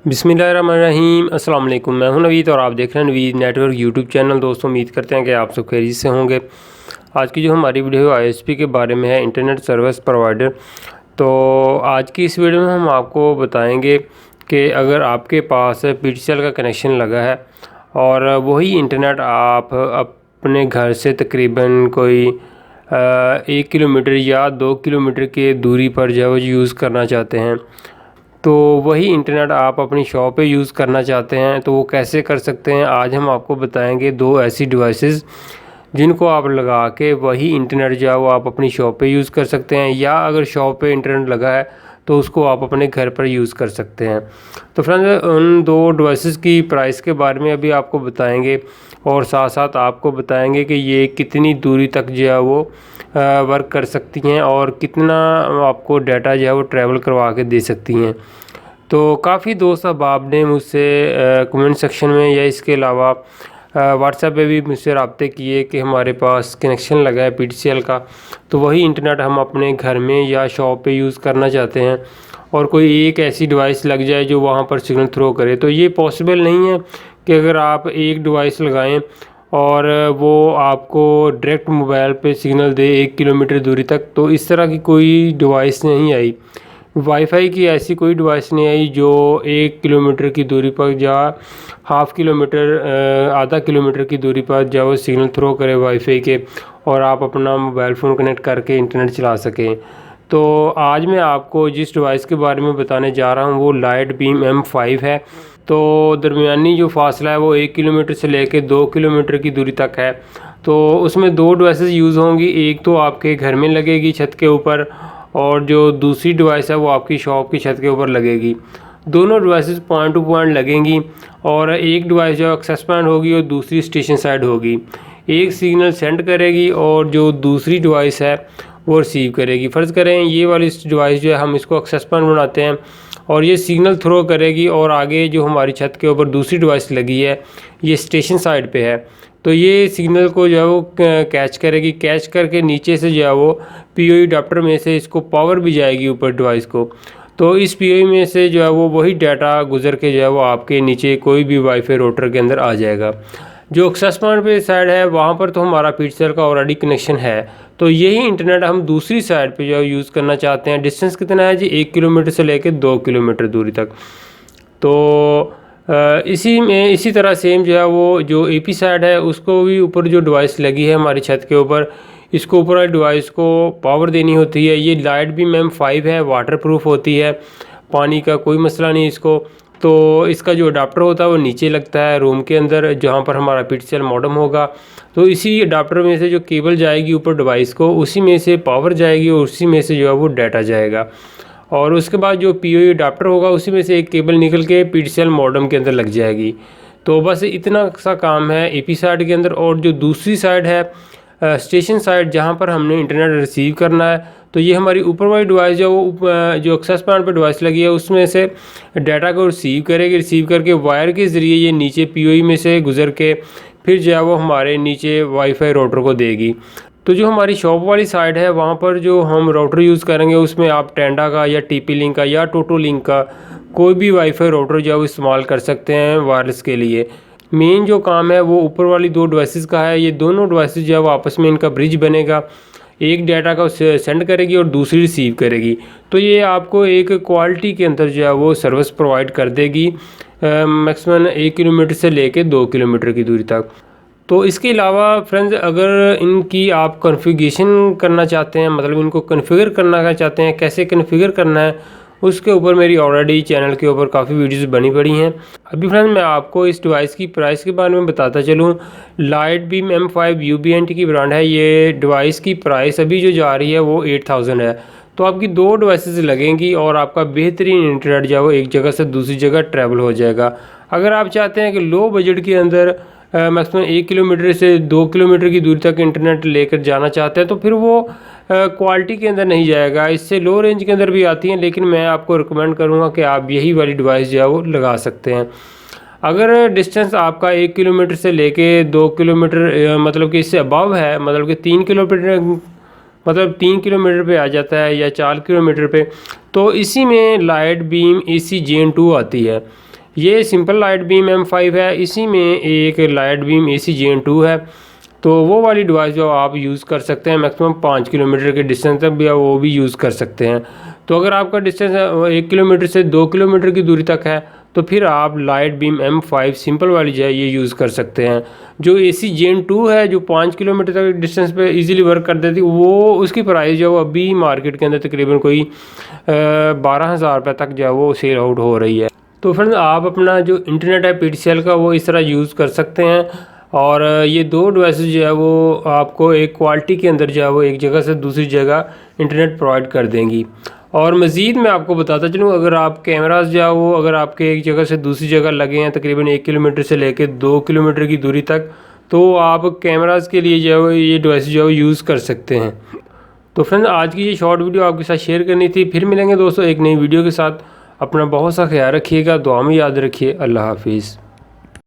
बिस्मिल्लाहिर्रहमानिर्रहीम। अस्सलाम वालेकुम। मैं हूं नवीद और आप देख रहे हैं नवीद नेटवर्क यूट्यूब चैनल। दोस्तों, उम्मीद करते हैं कि आप सब खैरियत से होंगे। आज की जो हमारी वीडियो है ISP के बारे में है, इंटरनेट सर्विस प्रोवाइडर। तो आज की इस वीडियो में हम आपको बताएंगे कि अगर आपके पास ptcl का कनेक्शन लगा है और वही इंटरनेट आप अपने घर से तकरीबन कोई 1 किलोमीटर या 2 किलोमीटर के दूरी पर जो है यूज़ करना चाहते हैं, तो वही इंटरनेट आप अपनी शॉप पे यूज़ करना चाहते हैं, तो वो कैसे कर सकते हैं। आज हम आपको बताएंगे 2 ऐसी डिवाइसेस जिनको आप लगा के वही इंटरनेट जो है वो आप अपनी शॉप पे यूज़ कर सकते हैं, या अगर शॉप पे इंटरनेट लगा है तो उसको आप अपने घर पर यूज़ कर सकते हैं। तो फ्रेंड्स, उन 2 डिवाइसेस की प्राइस के बारे में अभी आपको बताएंगे और साथ साथ आपको बताएंगे कि ये कितनी दूरी तक जो है वो वर्क कर सकती हैं और कितना आपको डाटा जो है वो ट्रैवल करवा के दे सकती हैं। तो काफ़ी दोस्त अब आपने मुझसे कमेंट सेक्शन में या इसके अलावा व्हाट्सएप पे भी मुझसे रब्ते किए कि हमारे पास कनेक्शन लगा है ptcl का, तो वही इंटरनेट हम अपने घर में या शॉप पे यूज़ करना चाहते हैं और कोई एक ऐसी डिवाइस लग जाए जो वहाँ पर सिग्नल थ्रो करे। तो ये पॉसिबल नहीं है कि अगर आप एक डिवाइस लगाएं और वो आपको डायरेक्ट मोबाइल पे सिग्नल दे 1 किलोमीटर दूरी तक। तो इस तरह की कोई डिवाइस नहीं आई, वाईफाई की ऐसी कोई डिवाइस नहीं आई जो 1 किलोमीटर की दूरी पर या हाफ़ किलोमीटर आधा किलोमीटर की दूरी पर जब वो सिग्नल थ्रो करे वाईफाई के और आप अपना मोबाइल फ़ोन कनेक्ट करके इंटरनेट चला सकें। तो आज मैं आपको जिस डिवाइस के बारे में बताने जा रहा हूँ वो Litebeam M5 है। तो दरमियानी जो फासला है वो 1 किलोमीटर से लेकर 2 किलोमीटर की दूरी तक है। तो उसमें 2 डिवाइसेस यूज़ होंगी, एक तो आपके घर में लगेगी छत के ऊपर और जो दूसरी डिवाइस है वो आपकी शॉप की छत के ऊपर लगेगी। दोनों डिवाइसेस पॉइंट टू पॉइंट लगेंगी और एक डिवाइस जो एक्सेस पॉइंट होगी और दूसरी स्टेशन साइड होगी। एक सिग्नल सेंड करेगी और जो दूसरी डिवाइस है वो रिसीव करेगी। फ़र्ज़ करें ये वाली डिवाइस जो है हम इसको एक्सेस पॉइंट बनाते हैं और ये सिग्नल थ्रो करेगी और आगे जो हमारी छत के ऊपर दूसरी डिवाइस लगी है ये स्टेशन साइड पे है, तो ये सिग्नल को जो है वो कैच करेगी। कैच करके नीचे से जो है वो POE अडाप्टर में से इसको पावर भी जाएगी ऊपर डिवाइस को। तो इस POE में से जो है वो वही डाटा गुजर के जो है वो आपके नीचे कोई भी वाईफाई राउटर के अंदर आ जाएगा। जो एक्सेस पॉइंट पे साइड है वहाँ पर तो हमारा ptcl का ऑलरेडी कनेक्शन है, तो यही इंटरनेट हम दूसरी साइड पे जो है यूज़ करना चाहते हैं। डिस्टेंस कितना है जी? 1 किलोमीटर से लेकर 2 किलोमीटर दूरी तक। तो इसी तरह सेम जो है वो जो AP साइड है उसको भी ऊपर जो डिवाइस लगी है हमारी छत के ऊपर, इसको ऊपर वाली डिवाइस को पावर देनी होती है। ये Litebeam M5 है, वाटर प्रूफ होती है, पानी का कोई मसला नहीं इसको। तो इसका जो अडाप्टर होता है वो नीचे लगता है रूम के अंदर जहाँ पर हमारा ptcl मॉडेम होगा। तो इसी अडाप्टर में से जो केबल जाएगी ऊपर डिवाइस को, उसी में से पावर जाएगी और उसी में से जो है वो डाटा जाएगा। और उसके बाद जो POE अडाप्टर होगा उसी में से एक केबल निकल के ptcl मॉडेम के अंदर लग जाएगी। तो बस इतना सा काम है AP साइड के अंदर। और जो दूसरी साइड है स्टेशन साइड जहाँ पर हमने इंटरनेट रिसीव करना है, तो ये हमारी ऊपर वाली डिवाइस जो वो जो एक्सेस पॉइंट पर डिवाइस लगी है उसमें से डाटा को रिसीव करेगी। रिसीव करके वायर के ज़रिए ये नीचे POE में से गुजर के फिर जो है वो हमारे नीचे वाईफाई राउटर को देगी। तो जो हमारी शॉप वाली साइड है वहाँ पर जो हम राउटर यूज़ करेंगे उसमें आप टेंडा का या TP-Link का या टोटोलिंक का कोई भी वाईफाई राउटर जो है वो इस्तेमाल कर सकते हैं वायरलेस के लिए। मेन जो काम है वो ऊपर वाली 2 डिवाइसेस का है। ये दोनों डिवाइसेस जो है वो आपस में इनका ब्रिज बनेगा, एक डाटा का सेंड करेगी और दूसरी रिसीव करेगी। तो ये आपको एक क्वालिटी के अंदर जो है वो सर्विस प्रोवाइड कर देगी मैक्सिमम 1 किलोमीटर से लेके 2 किलोमीटर की दूरी तक। तो इसके अलावा फ्रेंड्स, अगर इनकी आप कॉन्फ़िगरेशन करना चाहते हैं, मतलब इनको कॉन्फ़िगर करना चाहते हैं, कैसे कॉन्फ़िगर करना है, उसके ऊपर मेरी ऑलरेडी चैनल के ऊपर काफ़ी वीडियोस बनी पड़ी हैं। अभी फ्रेंड्स मैं आपको इस डिवाइस की प्राइस के बारे में बताता चलूँ। Litebeam M5 ubnt की ब्रांड है। ये डिवाइस की प्राइस अभी जो जा रही है वो 8000 है। तो आपकी 2 डिवाइसेस लगेंगी और आपका बेहतरीन इंटरनेट जो है वो एक जगह से दूसरी जगह ट्रैवल हो जाएगा। अगर आप चाहते हैं कि लो बजट के अंदर मैक्सिमम 1 किलोमीटर से 2 किलोमीटर की दूरी तक इंटरनेट लेकर जाना चाहते हैं, तो फिर वो क्वालिटी के अंदर नहीं जाएगा। इससे लो रेंज के अंदर भी आती हैं, लेकिन मैं आपको रिकमेंड करूँगा कि आप यही वाली डिवाइस जो है वो लगा सकते हैं। अगर डिस्टेंस आपका 1 किलोमीटर से लेके 2 किलोमीटर मतलब कि इससे अबव है, मतलब कि 3 किलोमीटर मतलब 3 किलोमीटर पे आ जाता है या 4 किलोमीटर पे, तो इसी में Litebeam AC Gen 2 आती है। ये सिंपल लाइट बीम M5 है, इसी में एक लाइट बीम AC Gen2 है। तो वो वाली डिवाइस जो आप यूज़ कर सकते हैं, मैक्सिमम 5 किलोमीटर के डिस्टेंस तक भी वो भी यूज़ कर सकते हैं। तो अगर आपका डिस्टेंस 1 किलोमीटर से 2 किलोमीटर की दूरी तक है तो फिर आप लाइट बीम M5 सिंपल वाली जो है ये यूज़ कर सकते हैं। जो AC Gen2 है जो 5 किलोमीटर तक डिस्टेंस पे इजीली वर्क कर देती, वो उसकी प्राइस जो है अभी मार्केट के अंदर तकरीबन कोई 12,000 रुपये तक जो है वो सेल आउट हो रही है। तो फ्रेंड्स आप अपना जो इंटरनेट है PTCL का वो इस तरह यूज़ कर सकते हैं। और ये दो डिवाइसेस जो है वो आपको एक क्वालिटी के अंदर जो है वो एक जगह से दूसरी जगह इंटरनेट प्रोवाइड कर देंगी। और मज़ीद मैं आपको बताता चलूँ, अगर आप कैमरास जो है वो अगर आपके एक जगह से दूसरी जगह लगे हैं तकरीबन 1 किलोमीटर से लेकर 2 किलोमीटर की दूरी तक, तो आप कैमरास के लिए जो है ये डिवाइस जो है यूज़ कर सकते हैं। तो फ्रेंड्स आज की ये शॉर्ट वीडियो आपके साथ शेयर करनी थी। फिर मिलेंगे दोस्तों एक नई वीडियो के साथ। अपना बहुत सा ख्याल रखिएगा, दुआ में याद रखिए। अल्लाह हाफिज़।